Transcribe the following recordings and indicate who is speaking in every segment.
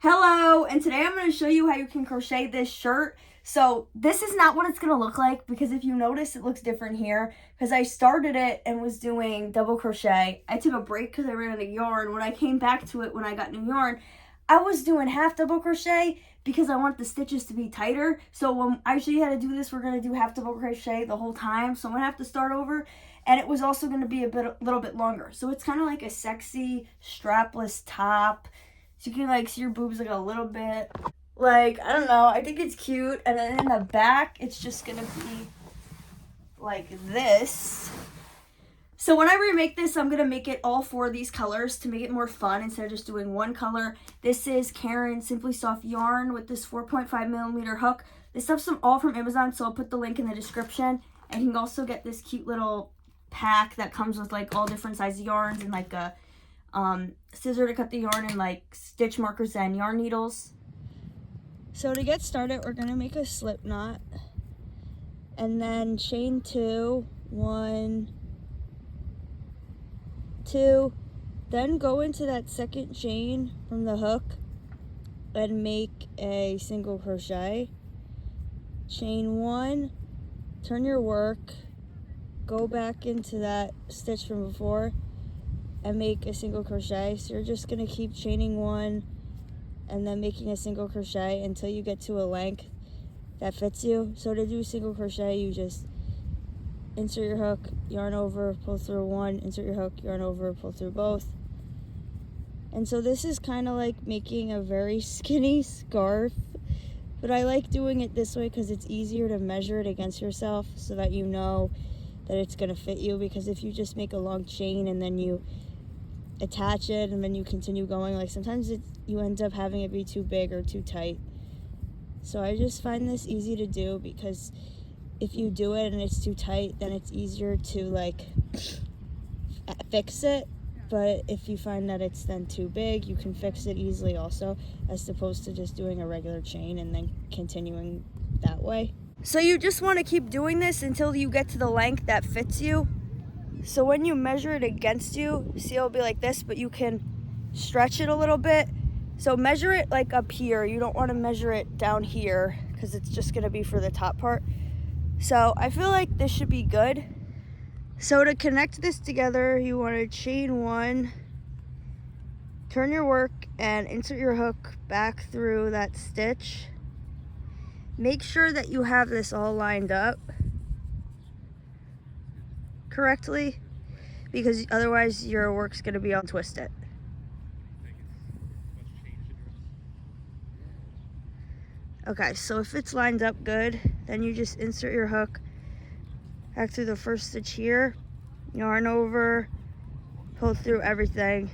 Speaker 1: Hello, and today I'm going to show you how you can crochet this shirt. So this is not what it's going to look like, because if you notice, it looks different here because I started it and was doing double crochet. I took a break because I ran out of yarn. When I came back to it, when I got new yarn, I was doing half double crochet because I want the stitches to be tighter. So when I show you how to do this, we're going to do half double crochet the whole time. So I'm going to have to start over. And it was also going to be a little bit longer. So it's kind of like a sexy strapless top. So you can like see your boobs like a little bit. Like, I don't know, I think it's cute. And then in the back, it's just gonna be like this. So when I remake this, I'm gonna make it all four of these colors to make it more fun instead of just doing one color. This is Karen Simply Soft yarn with this 4.5mm hook. This stuff's all from Amazon, so I'll put the link in the description. And you can also get this cute little pack that comes with like all different size yarns and like a scissor to cut the yarn and like stitch markers and yarn needles. So to get started, we're gonna make a slip knot and then chain 2, 1, 2, then go into that second chain from the hook and make a single crochet, chain 1, turn your work, go back into that stitch from before and make a single crochet. So you're just gonna keep chaining 1 and then making a single crochet until you get to a length that fits you. So to do single crochet, you just insert your hook, yarn over, pull through 1, insert your hook, yarn over, pull through both. And so this is kind of like making a very skinny scarf, but I like doing it this way because it's easier to measure it against yourself so that you know that it's gonna fit you. Because if you just make a long chain and then you attach it and then you continue going, like sometimes you end up having it be too big or too tight. So I just find this easy to do because if you do it and it's too tight, then it's easier to like fix it. But if you find that it's then too big, you can fix it easily also, as opposed to just doing a regular chain and then continuing that way. So you just want to keep doing this until you get to the length that fits you. So when you measure it against you, see it'll be like this, but you can stretch it a little bit. So measure it like up here. You don't want to measure it down here because it's just going to be for the top part. So I feel like this should be good. So to connect this together, you want to chain 1, turn your work and insert your hook back through that stitch. Make sure that you have this all lined up correctly, because otherwise your work's going to be all twisted. Okay, so if it's lined up good, then you just insert your hook back through the first stitch here, yarn over, pull through everything,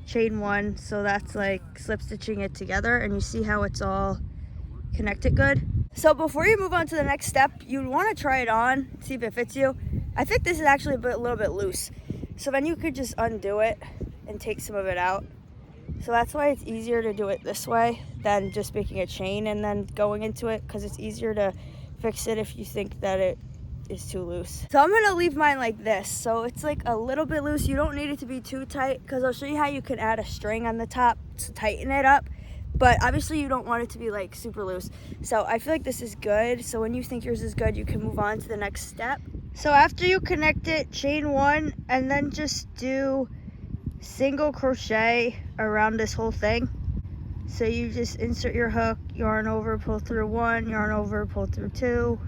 Speaker 1: chain 1, so that's like slip stitching it together, and you see how it's all connected good. So before you move on to the next step, you want to try it on, see if it fits you. I think this is actually a little bit loose, so then you could just undo it and take some of it out. So that's why it's easier to do it this way than just making a chain and then going into it, because it's easier to fix it if you think that it is too loose. So I'm gonna leave mine like this, so it's like a little bit loose. You don't need it to be too tight, because I'll show you how you can add a string on the top to tighten it up. But obviously you don't want it to be like super loose. So I feel like this is good. So when you think yours is good, you can move on to the next step. So after you connect it, chain 1 and then just do single crochet around this whole thing. So you just insert your hook, yarn over, pull through 1, yarn over, pull through 2,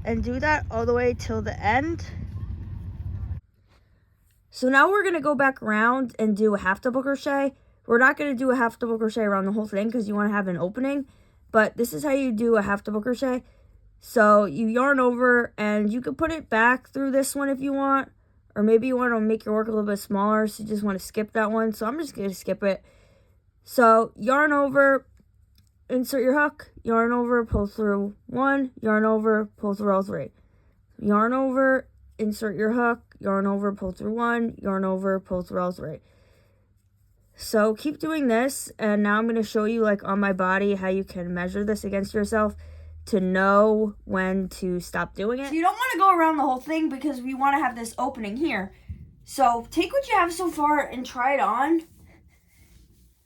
Speaker 1: and do that all the way till the end. So now we're gonna go back around and do a half double crochet. We're not going to do a half double crochet around the whole thing because you want to have an opening, but this is how you do a half double crochet. So you yarn over and you can put it back through this one if you want, or maybe you want to make your work a little bit smaller, so you just want to skip that one. So I'm just going to skip it. So yarn over, insert your hook, yarn over, pull through 1, yarn over, pull through all 3. Yarn over, insert your hook, yarn over, pull through 1, yarn over, pull through all 3. So keep doing this, and now I'm going to show you like on my body how you can measure this against yourself to know when to stop doing it. So you don't want to go around the whole thing because we want to have this opening here. So take what you have so far and try it on.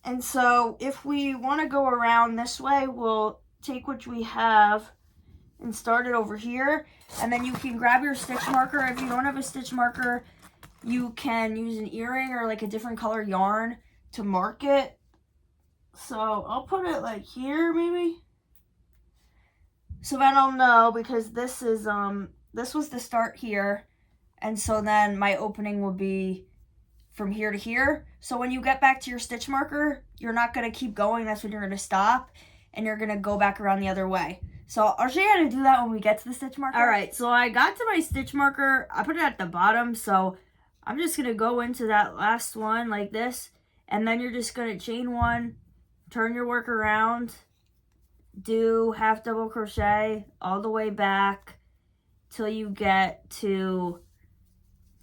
Speaker 1: And so if we want to go around this way, we'll take what we have and start it over here. And then you can grab your stitch marker. If you don't have a stitch marker, you can use an earring or like a different color yarn to mark it. So I'll put it like here maybe. So then I'll know, because this is this was the start here. And so then my opening will be from here to here. So when you get back to your stitch marker, you're not going to keep going. That's when you're going to stop, and you're going to go back around the other way. So I'll show you how to do that when we get to the stitch marker. All right, so I got to my stitch marker. I put it at the bottom, so I'm just going to go into that last one like this, and then you're just going to chain one, turn your work around, do half double crochet all the way back till you get to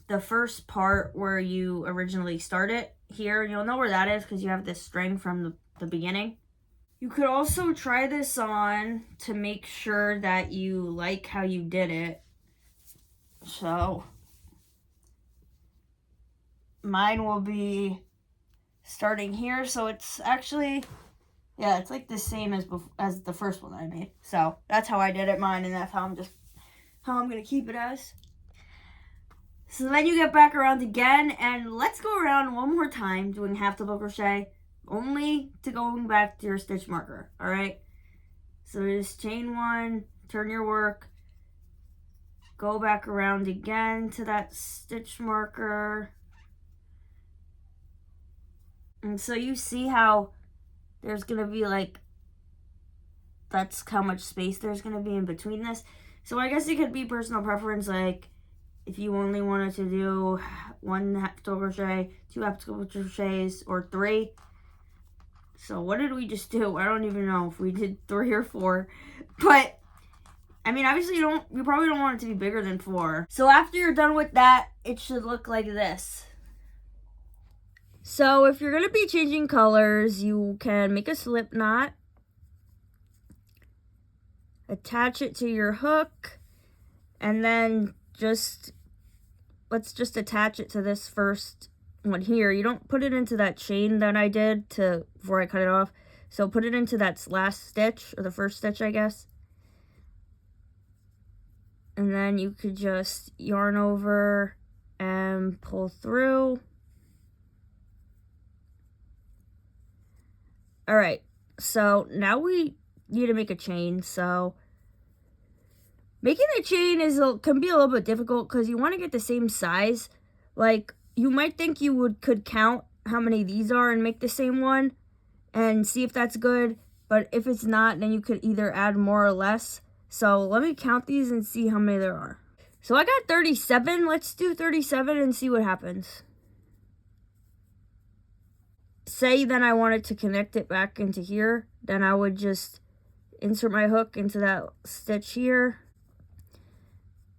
Speaker 1: the first part where you originally started here. And you'll know where that is because you have this string from the beginning. You could also try this on to make sure that you like how you did it. So mine will be starting here. So it's actually, yeah, it's like the same as the first one that I made. So that's how I did it, mine, and that's how I'm gonna keep it as. So then you get back around again, and let's go around one more time doing half double crochet, only to going back to your stitch marker, all right? So just chain one, turn your work, go back around again to that stitch marker. And so you see how there's gonna be like, that's how much space there's gonna be in between this. So I guess it could be personal preference, like if you only wanted to do one half double crochet, two half double crochets, or 3. So what did we just do? I don't even know if we did 3 or 4. But I mean, obviously you probably don't want it to be bigger than 4. So after you're done with that, it should look like this. So if you're gonna be changing colors, you can make a slip knot, attach it to your hook, and then let's just attach it to this first one here. You don't put it into that chain that I did before I cut it off. So put it into that last stitch, or the first stitch, I guess. And then you could just yarn over and pull through. All right, so now we need to make a chain. So making a chain can be a little bit difficult because you want to get the same size. Like, you might think you could count how many these are and make the same one and see if that's good. But if it's not, then you could either add more or less. So let me count these and see how many there are. So I got 37. Let's do 37 and see what happens. Say then I wanted to connect it back into here. Then I would just insert my hook into that stitch here,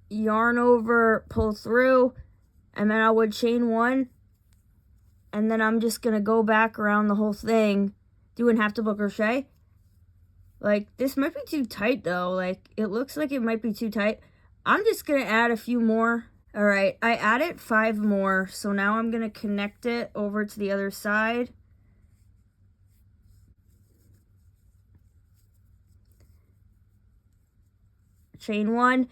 Speaker 1: yarn over, pull through, and then I would chain one, and then I'm just gonna go back around the whole thing doing half double crochet. Like, this might be too tight though. Like, it looks like it might be too tight. I'm just gonna add a few more. All right, I added 5 more, so now I'm gonna connect it over to the other side. Chain one.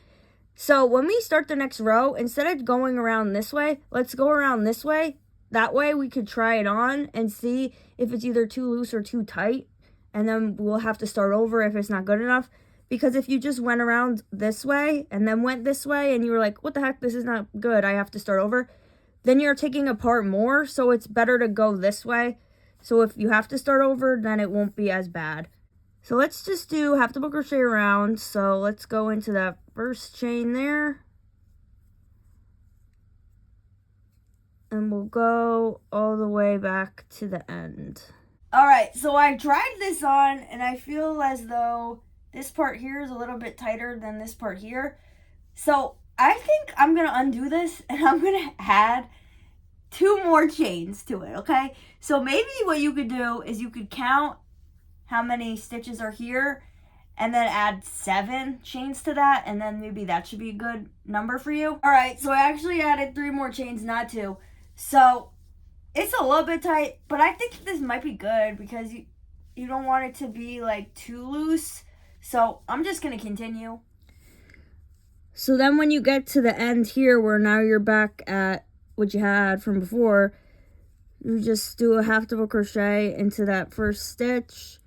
Speaker 1: So when we start the next row, instead of going around this way, let's go around this way. That way we could try it on and see if it's either too loose or too tight. And then we'll have to start over if it's not good enough. Because if you just went around this way and then went this way and you were like, what the heck, this is not good, I have to start over, then you're taking apart more. So it's better to go this way. So if you have to start over, then it won't be as bad. So let's just do half double crochet around. So let's go into that first chain there. And we'll go all the way back to the end. All right, so I tried this on and I feel as though this part here is a little bit tighter than this part here. So I think I'm gonna undo this and I'm gonna add 2 more chains to it, okay? So maybe what you could do is you could count how many stitches are here and then add 7 chains to that, and then maybe that should be a good number for you. All right, so I actually added 3 more chains, not 2. So It's a little bit tight, but I think this might be good because you don't want it to be like too loose. So I'm just gonna continue. So then when you get to the end here where now you're back at what you had from before, you just do a half double crochet into that first stitch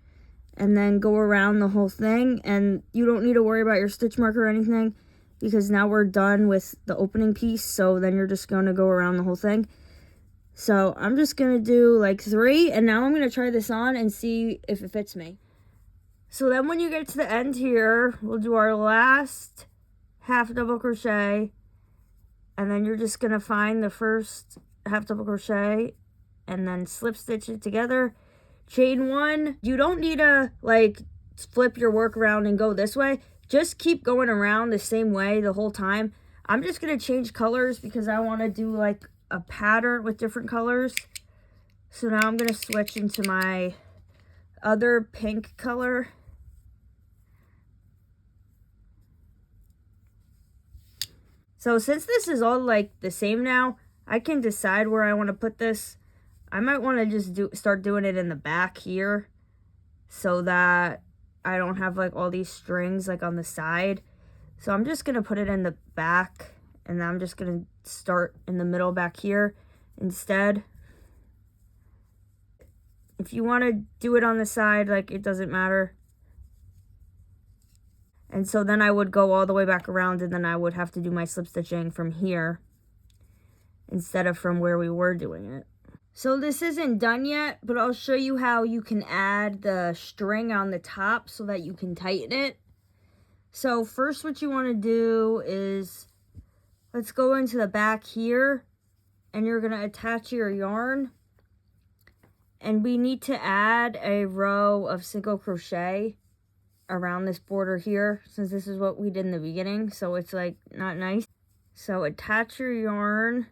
Speaker 1: and then go around the whole thing. And you don't need to worry about your stitch mark or anything because now we're done with the opening piece. So then you're just gonna go around the whole thing. So I'm just gonna do like 3, and now I'm gonna try this on and see if it fits me. So then when you get to the end here, we'll do our last half double crochet, and then you're just gonna find the first half double crochet and then slip stitch it together, chain 1. You don't need to like flip your work around and go this way. Just keep going around the same way the whole time. I'm just gonna change colors because I want to do like a pattern with different colors. So now I'm gonna switch into my other pink color. So since this is all like the same now, I can decide where I want to put this. I might want to just start doing it in the back here so that I don't have like all these strings like on the side. So I'm just gonna put it in the back, and I'm just gonna start in the middle back here instead. If you want to do it on the side, like, it doesn't matter. And so then I would go all the way back around, and then I would have to do my slip stitching from here instead of from where we were doing it. So this isn't done yet, but I'll show you how you can add the string on the top so that you can tighten it. So first what you want to do is, let's go into the back here, and you're going to attach your yarn. And we need to add a row of single crochet around this border here, since this is what we did in the beginning, so it's like not nice. So attach your yarn,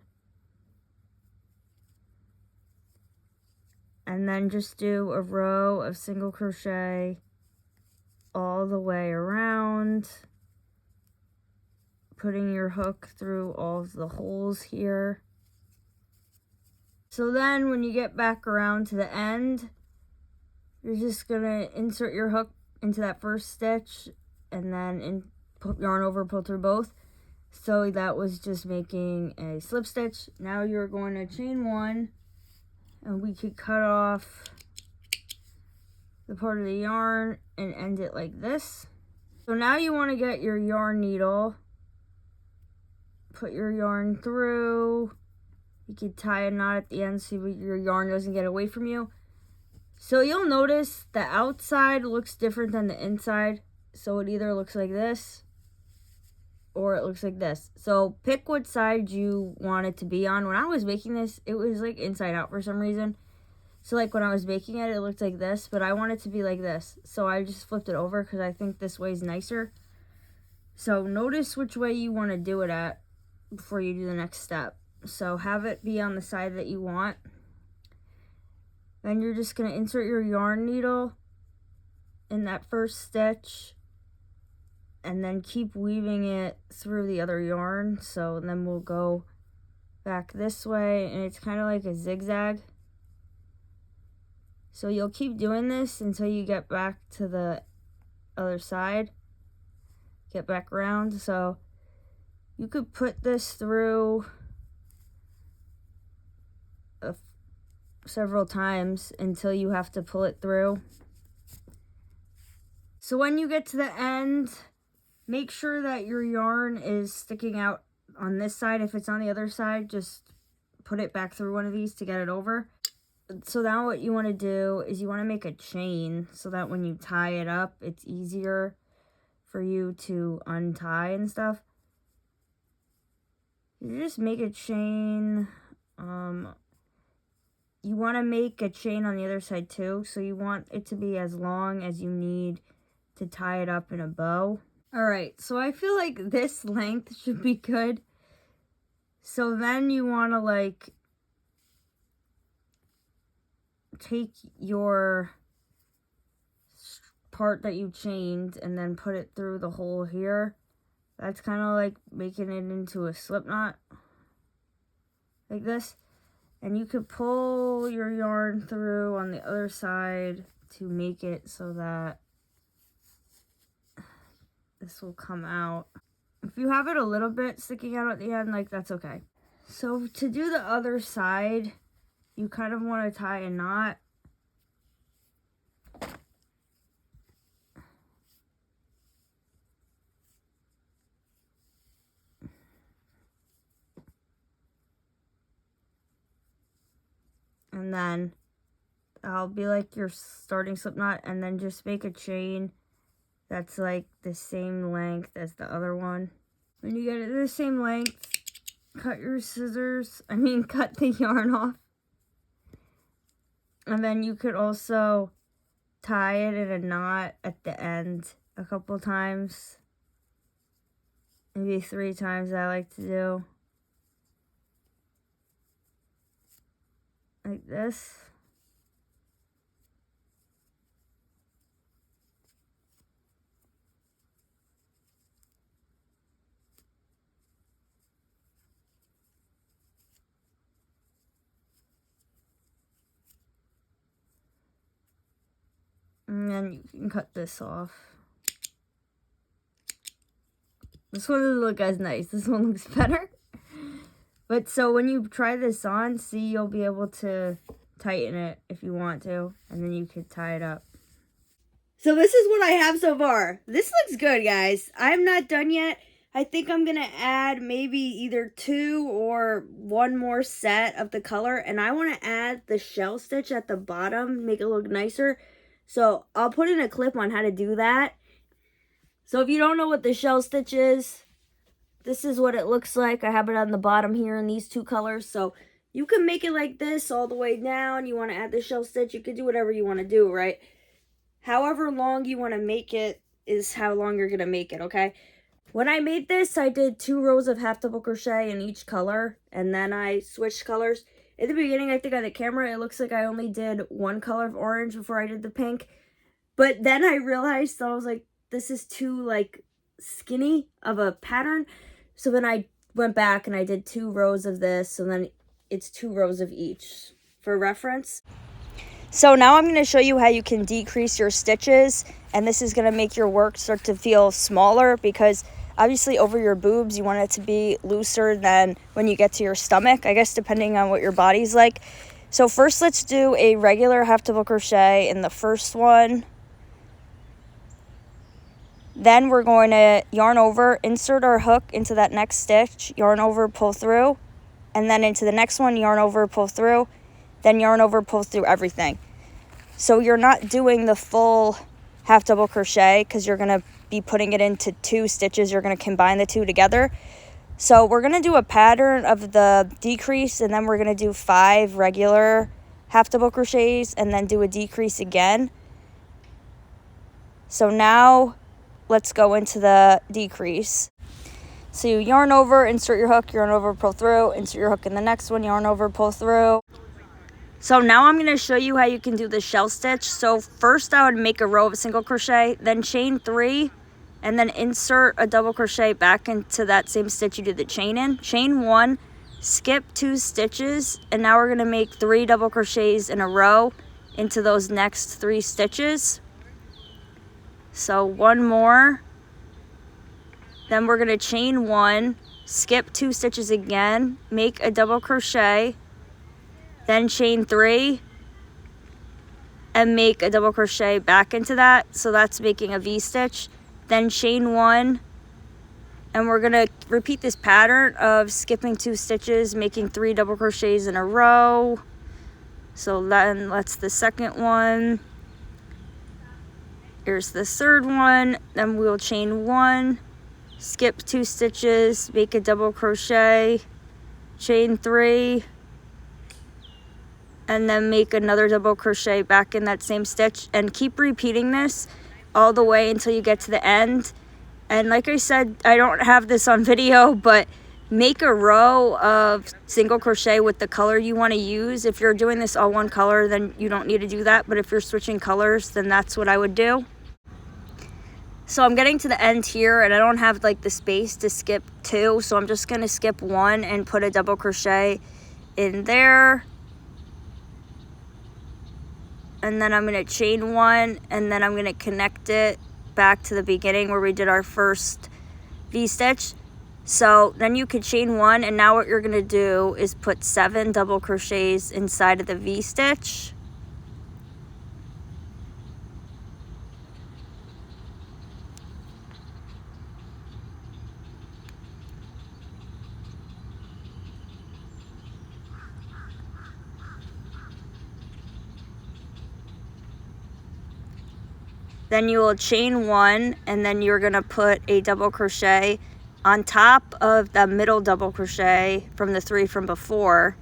Speaker 1: and then just do a row of single crochet all the way around, putting your hook through all of the holes here. So then when you get back around to the end, you're just gonna insert your hook into that first stitch, and then put yarn over, pull through both. So that was just making a slip stitch. Now you're going to chain 1, and we could cut off the part of the yarn and end it like this. So now you want to get your yarn needle, put your yarn through. You could tie a knot at the end so your yarn doesn't get away from you. So you'll notice the outside looks different than the inside. So it either looks like this or it looks like this. So pick what side you want it to be on. When I was making this, it was like inside out for some reason. So like when I was making it, it looked like this, but I want it to be like this. So I just flipped it over because I think this way is nicer. So notice which way you want to do it at before you do the next step. So have it be on the side that you want. Then you're just going to insert your yarn needle in that first stitch, and then keep weaving it through the other yarn. So then we'll go back this way, and it's kind of like a zigzag. So you'll keep doing this until you get back to the other side. Get back around. So you could put this through several times until you have to pull it through. So when you get to the end, make sure that your yarn is sticking out on this side. If it's on the other side, just put it back through one of these to get it over. So now what you want to do is you want to make a chain so that when you tie it up, it's easier for you to untie and stuff. You just make a chain. You want to make a chain on the other side too, so you want it to be as long as you need to tie it up in a bow. Alright, so I feel like this length should be good. So then you want to like take your part that you chained and then put it through the hole here. That's kind of like making it into a slip knot, like this. And you could pull your yarn through on the other side to make it so that this will come out. If you have it a little bit sticking out at the end, like, that's okay. So to do the other side, you kind of want to tie a knot. And then I'll be like your starting slip knot, and then just make a chain that's like the same length as the other one. When you get it the same length, cut the yarn off. And then you could also tie it in a knot at the end a couple times. Maybe 3 times I like to do. Like this. And then you can cut this off. This one doesn't look as nice. This one looks better. But so when you try this on, see, you'll be able to tighten it if you want to. And then you could tie it up. So this is what I have so far. This looks good, guys. I'm not done yet. I think I'm going to add maybe either 2 or 1 more set of the color. And I want to add the shell stitch at the bottom, make it look nicer. So I'll put in a clip on how to do that. So if you don't know what the shell stitch is, this is what it looks like. I have it on the bottom here in these 2 colors. So you can make it like this all the way down. You want to add the shell stitch. You can do whatever you want to do, right? However long you want to make it is how long you're going to make it, okay? When I made this, I did 2 rows of half double crochet in each color. And then I switched colors. In the beginning, I think on the camera, it looks like I only did 1 color of orange before I did the pink. But then I realized, I was like, this is too, like, skinny of a pattern. So then I went back and I did 2 rows of this. And then it's 2 rows of each for reference. So now I'm going to show you how you can decrease your stitches. And this is going to make your work start to feel smaller because obviously over your boobs, you want it to be looser than when you get to your stomach, I guess, depending on what your body's like. So first, let's do a regular half double crochet in the first one. Then we're going to yarn over, insert our hook into that next stitch, yarn over, pull through, and then into the next one, yarn over, pull through, then yarn over, pull through everything. So you're not doing the full half double crochet because you're going to be putting it into 2 stitches. You're going to combine the 2 together. So we're going to do a pattern of the decrease, and then we're going to do 5 regular half double crochets and then do a decrease again. So now let's go into the decrease. So you yarn over, insert your hook, yarn over, pull through, insert your hook in the next one, yarn over, pull through. So now I'm going to show you how you can do the shell stitch. So first I would make a row of a single crochet, then chain 3, and then insert a double crochet back into that same stitch you did the chain in. Chain 1, skip 2 stitches, and now we're going to make 3 double crochets in a row into those next 3 stitches. So 1 more, then we're going to chain 1, skip 2 stitches again, make a double crochet, then chain 3, and make a double crochet back into that. So that's making a V-stitch. Then chain 1, and we're going to repeat this pattern of skipping 2 stitches, making 3 double crochets in a row. So then that's the second one. Here's the third one. Then we'll chain 1, skip 2 stitches, make a double crochet, chain 3, and then make another double crochet back in that same stitch, and keep repeating this all the way until you get to the end. And like I said, I don't have this on video, but make a row of single crochet with the color you want to use. If you're doing this all one color, then you don't need to do that, but if you're switching colors, then that's what I would do. So I'm getting to the end here, and I don't have like the space to skip 2, so I'm just going to skip 1 and put a double crochet in there. and then I'm going to chain 1, and then I'm going to connect it back to the beginning where we did our first V-stitch. So then you could chain 1, and now what you're going to do is put 7 double crochets inside of the V-stitch. Then you will chain 1, and then you're going to put a double crochet on top of the middle double crochet from the 3 from before.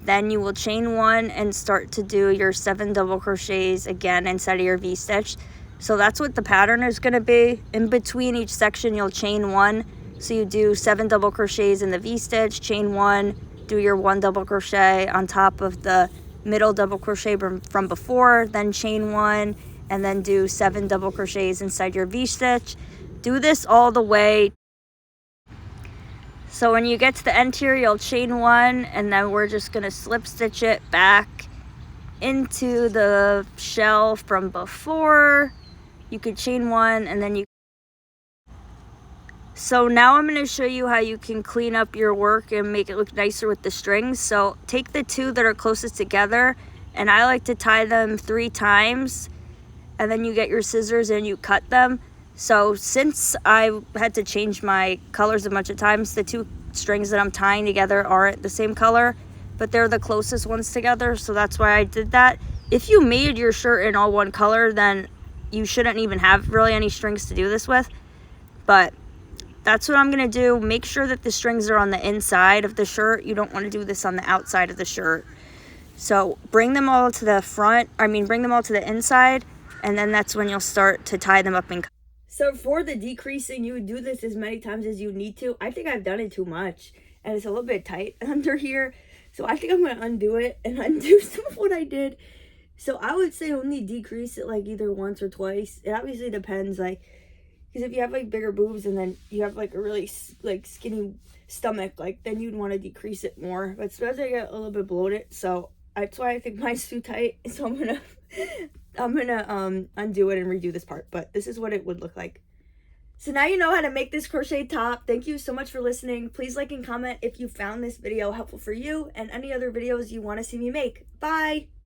Speaker 1: Then you will chain 1 and start to do your 7 double crochets again inside of your V-stitch. So that's what the pattern is going to be. In between each section you'll chain 1. So you do 7 double crochets in the V-stitch, chain 1, do your 1 double crochet on top of the middle double crochet from before, then chain 1, and then do 7 double crochets inside your V-stitch. Do this all the way. So when you get to the end here, you'll chain 1, and then we're just going to slip stitch it back into the shell from before. You could chain 1, and then you... So now I'm going to show you how you can clean up your work and make it look nicer with the strings. So take the 2 that are closest together, and I like to tie them 3 times, and then you get your scissors and you cut them. So since I had to change my colors a bunch of times, the 2 strings that I'm tying together aren't the same color, but they're the closest ones together, so that's why I did that. If you made your shirt in all one color, then you shouldn't even have really any strings to do this with, but that's what I'm going to do. Make sure that the strings are on the inside of the shirt. You don't want to do this on the outside of the shirt. So bring them all to the front, bring them all to the inside, and then that's when you'll start to tie them up in. So for the decreasing, you would do this as many times as you need to. I think I've done it too much, and it's a little bit tight under here. So I think I'm going to undo it and undo some of what I did. So I would say only decrease it like either once or twice. It obviously depends, like, because if you have like bigger boobs and then you have like a really like skinny stomach, like then you'd want to decrease it more. But especially I get a little bit bloated, so that's why I think mine's too tight. So I'm gonna undo it and redo this part, but this is what it would look like. So now you know how to make this crochet top. Thank you so much for listening. Please like and comment if you found this video helpful for you and any other videos you want to see me make. Bye.